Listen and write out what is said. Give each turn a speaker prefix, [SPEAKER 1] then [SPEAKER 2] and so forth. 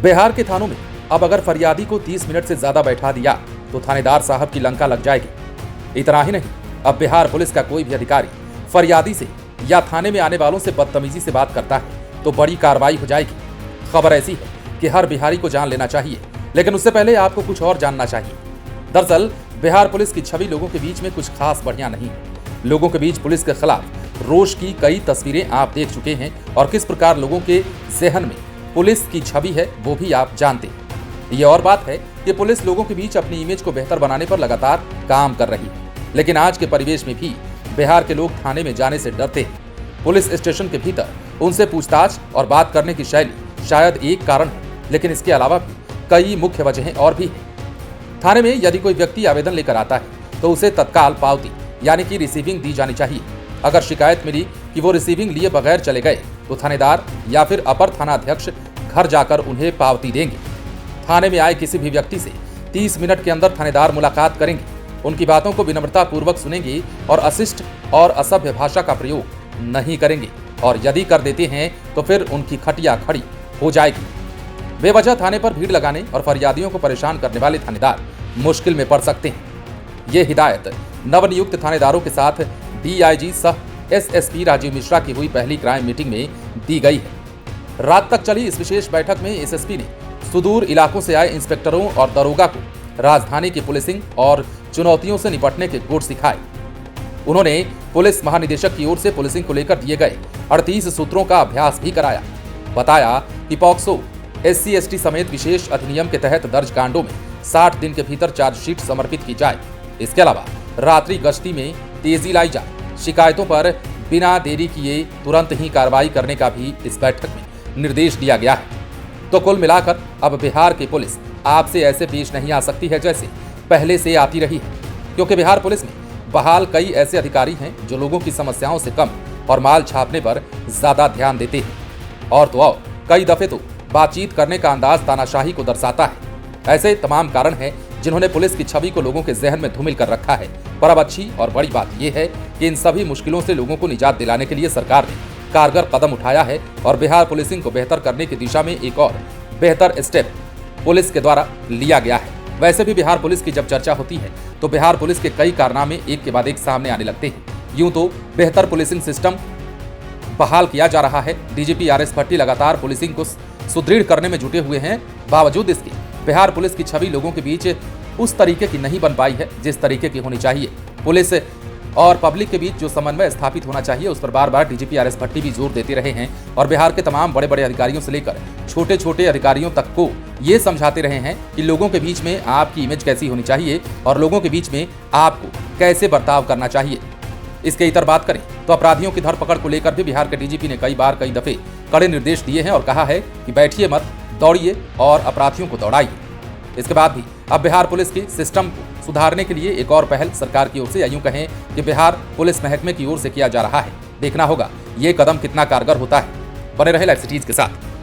[SPEAKER 1] बिहार के थानों में अब अगर फरियादी को 30 मिनट से ज्यादा बैठा दिया तो थानेदार साहब की लंका लग जाएगी। इतना ही नहीं, अब बिहार पुलिस का कोई भी अधिकारी फरियादी से या थाने में आने वालों से बदतमीजी से बात करता है तो बड़ी कार्रवाई हो जाएगी। खबर ऐसी है कि हर बिहारी को जान लेना चाहिए, लेकिन उससे पहले आपको कुछ और जानना चाहिए। दरअसल बिहार पुलिस की छवि लोगों के बीच में कुछ खास बढ़िया नहीं है। लोगों के बीच पुलिस के खिलाफ रोष की कई तस्वीरें आप देख चुके हैं और किस प्रकार लोगों के जहन में पुलिस की छवि है वो भी आप जानते हैं। ये और बात है कि पुलिस लोगों के बीच अपनी इमेज को बेहतर बनाने पर लगातार काम कर रही है, लेकिन आज के परिवेश में भी बिहार के लोग थाने में जाने से डरते हैं। पुलिस स्टेशन के भीतर उनसे पूछताछ और बात करने की शैली शायद एक कारण है, लेकिन इसके अलावा भी कई मुख्य वजहें और भी हैं। थाने में यदि कोई व्यक्ति आवेदन लेकर आता है तो उसे तत्काल पावती यानी कि रिसीविंग दी जानी चाहिए। अगर शिकायत मिली कि वो रिसीविंग लिए बगैर चले गए तो थानेदार या फिर अपर थानाध्यक्ष घर जाकर उन्हें पावती देंगे। थाने में आए किसी भी व्यक्ति से 30 मिनट के अंदर थानेदार मुलाकात करेंगे, उनकी बातों को विनम्रता पूर्वक सुनेंगे और अशिष्ट और असभ्य भाषा का प्रयोग नहीं करेंगे, और यदि कर देते हैं तो फिर उनकी खटिया खड़ी हो जाएगी। बेवजह थाने पर भीड़ लगाने और फरियादियों को परेशान करने वाले थानेदार मुश्किल में पड़ सकते हैं। ये हिदायत नवनियुक्त थानेदारों के साथ डीआईजी सह एसएसपी राजीव मिश्रा की हुई पहली क्राइम मीटिंग में दी गई है। रात तक चली इस विशेष बैठक में एसएसपी ने सुदूर इलाकों से आए इंस्पेक्टरों और दरोगा को राजधानी की पुलिसिंग और चुनौतियों से निपटने के गुर सिखाए। उन्होंने पुलिस महानिदेशक की ओर से पुलिसिंग को लेकर दिए गए 38 सूत्रों का अभ्यास भी कराया। बताया कि पॉक्सो, SC/ST समेत विशेष अधिनियम के तहत दर्ज कांडों में 60 दिन के भीतर चार्जशीट समर्पित की जाए। इसके अलावा रात्रि गश्ती में तेजी लाई जाए। शिकायतों पर बिना देरी किए तुरंत ही कार्रवाई करने का भी इस बैठक में निर्देश दिया गया है। तो कुल मिलाकर अब बिहार की पुलिस आपसे ऐसे पेश नहीं आ सकती है जैसे पहले से आती रही है, क्योंकि बिहार पुलिस में बहाल कई ऐसे अधिकारी हैं जो लोगों की समस्याओं से कम और माल छापने पर ज्यादा ध्यान देते हैं। और तो और कई दफे तो बातचीत करने का अंदाज तानाशाही को दर्शाता है। ऐसे तमाम कारण हैं जिन्होंने पुलिस की छवि को लोगों के जहन में धूमिल कर रखा है। पर अब अच्छी और बड़ी बात यह है कि इन सभी मुश्किलों से लोगों को निजात दिलाने के लिए सरकार ने कारगर कदम उठाया है और बिहार पुलिसिंग को बेहतर करने की दिशा में एक और बेहतर स्टेप पुलिस के द्वारा लिया गया है। वैसे भी बिहार पुलिस की जब चर्चा होती है तो बिहार पुलिस के कई कारनामे एक के बाद एक सामने आने लगते हैं। यूं तो बेहतर पुलिसिंग सिस्टम बहाल किया जा रहा है। डीजीपी RS भट्टी लगातार पुलिसिंग को सुदृढ़ करने में जुटे हुए हैं। बावजूद इसके बिहार पुलिस की छवि लोगों के बीच उस तरीके की नहीं बन पाई है जिस तरीके की होनी चाहिए। पुलिस और पब्लिक के बीच जो समन्वय स्थापित होना चाहिए उस पर बार बार डीजीपी RS भट्टी भी जोर देते रहे हैं और बिहार के तमाम बड़े बड़े अधिकारियों से लेकर छोटे छोटे अधिकारियों तक को ये समझाते रहे हैं कि लोगों के बीच में आपकी इमेज कैसी होनी चाहिए और लोगों के बीच में आपको कैसे बर्ताव करना चाहिए। इसके इतर बात करें तो अपराधियों की धरपकड़ को लेकर भी बिहार के डीजीपी ने कई बार कई दफे कड़े निर्देश दिए हैं और कहा है कि बैठिए मत, दौड़िए और अपराधियों को दौड़ाइए। इसके बाद भी अब बिहार पुलिस के सिस्टम को सुधारने के लिए एक और पहल सरकार की ओर से या यूं कहें कि बिहार पुलिस महकमे की ओर से किया जा रहा है। देखना होगा ये कदम कितना कारगर होता है। बने रहे लाइव सिटीज के साथ।